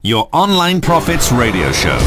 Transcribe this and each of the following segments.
Your Online Profits Radio Show.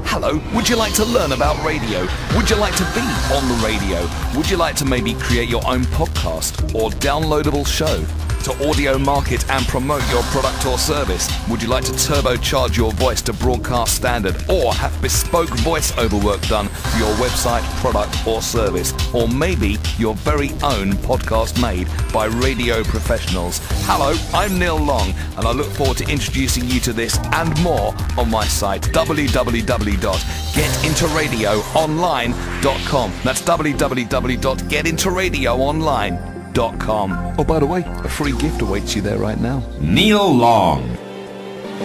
Hello, would you like to learn about radio? Would you like to be on the radio? Would you like to maybe create your own podcast or downloadable show? To audio market and promote your product or service? Would you like to turbocharge your voice to broadcast standard or have bespoke voiceover work done for your website, product or service? Or maybe your very own podcast made by radio professionals? Hello, I'm Neil Long and I look forward to introducing you to this and more on my site www.getintoradioonline.com. That's www.getintoradioonline.com. Oh, by the way, a free gift awaits you there right now. Neil Long.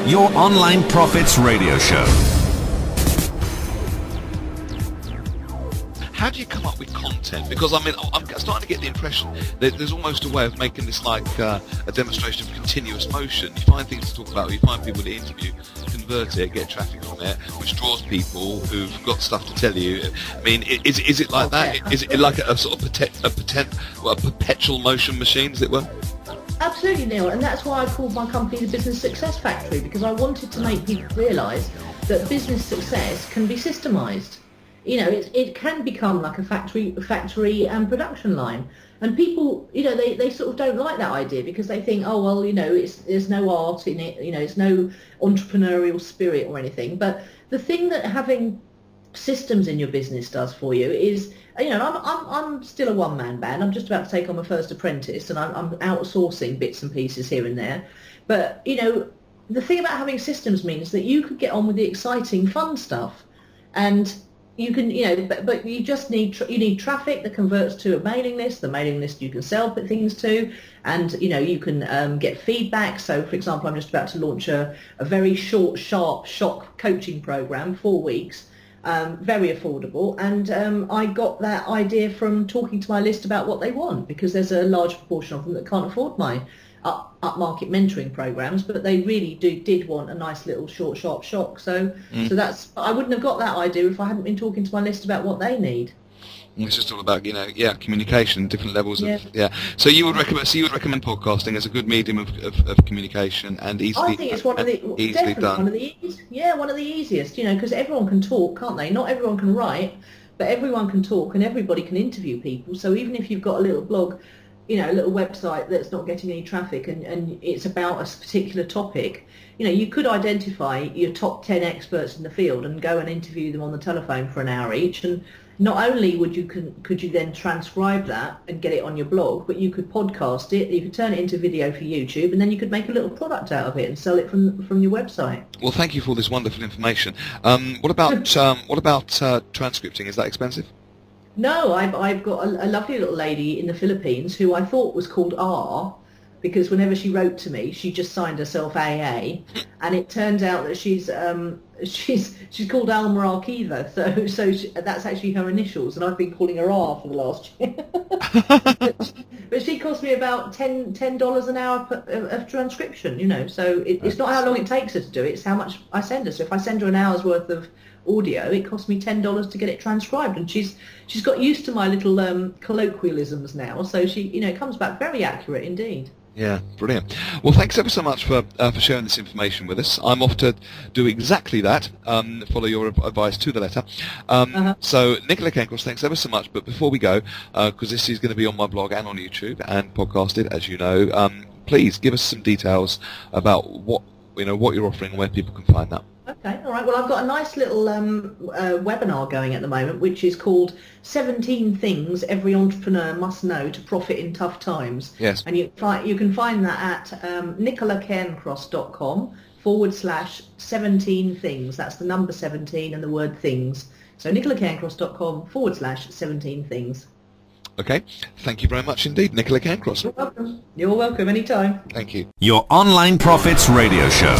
Your Online Profits Radio Show. How do you come up with content? Because I mean, I'm starting to get the impression that there's almost a way of making this like a demonstration of continuous motion. You find things to talk about, or you find people to interview, convert it, get traffic on it, which draws people who've got stuff to tell you. I mean, is it like that? Is it like a sort of a perpetual motion machine, as it were? Absolutely, Neil, and that's why I called my company the Business Success Factory, because I wanted to make people realise that business success can be systemised. You know, it can become like a factory and production line, and people, you know, they sort of don't like that idea because they think, oh well, you know, there's no art in it, you know, it's no entrepreneurial spirit or anything. But the thing that having systems in your business does for you is, you know, I'm still a one-man band. I'm just about to take on my first apprentice, and I'm outsourcing bits and pieces here and there. But you know, the thing about having systems means that you could get on with the exciting, fun stuff, and you can, you know, but you just need traffic that converts to a mailing list. The mailing list you can sell things to, and you know, you can get feedback. So, for example, I'm just about to launch a very short, sharp shock coaching program, 4 weeks, very affordable. And I got that idea from talking to my list about what they want, because there's a large proportion of them that can't afford my upmarket mentoring programs, but they really did want a nice little short, sharp shock. So that's, I wouldn't have got that idea if I hadn't been talking to my list about what they need. It's just all about, you know, communication, different levels of, So you would recommend podcasting as a good medium of communication and easily. I think it's one of the easiest, you know, because everyone can talk, can't they? Not everyone can write, but everyone can talk, and everybody can interview people. So even if you've got a little blog, you know, a little website that's not getting any traffic, and it's about a particular topic, you know, you could identify your top 10 experts in the field and go and interview them on the telephone for an hour each. And not only could you then transcribe that and get it on your blog, but you could podcast it, you could turn it into video for YouTube, and then you could make a little product out of it and sell it from your website. Well, thank you for all this wonderful information. What about transcripting? Is that expensive? No, I've got a lovely little lady in the Philippines who I thought was called R, because whenever she wrote to me, she just signed herself AA, and it turns out that she's called Alma Arkiva, so that's actually her initials, and I've been calling her R for the last year. But she cost me about $10 an hour of transcription, you know. So it's not how long it takes her to do it; it's how much I send her. So if I send her an hour's worth of audio, it costs me $10 to get it transcribed, and she's got used to my little colloquialisms now, so she, you know, it comes back very accurate indeed. Yeah, brilliant. Well, thanks ever so much for sharing this information with us. I'm off to do exactly that, follow your advice to the letter. So, Nicola Cairncross, thanks ever so much. But before we go, because this is going to be on my blog and on YouTube and podcasted, as you know, please give us some details about what you're offering and where people can find that. Okay, all right. Well, I've got a nice little webinar going at the moment, which is called 17 Things Every Entrepreneur Must Know to Profit in Tough Times. Yes. And you can find that at nicolacairncross.com/17 things. That's the number 17 and the word things. So nicolacairncross.com/17 things. Okay. Thank you very much indeed, Nicola Cairncross. You're welcome. You're welcome anytime. Thank you. Your Online Profits Radio Show.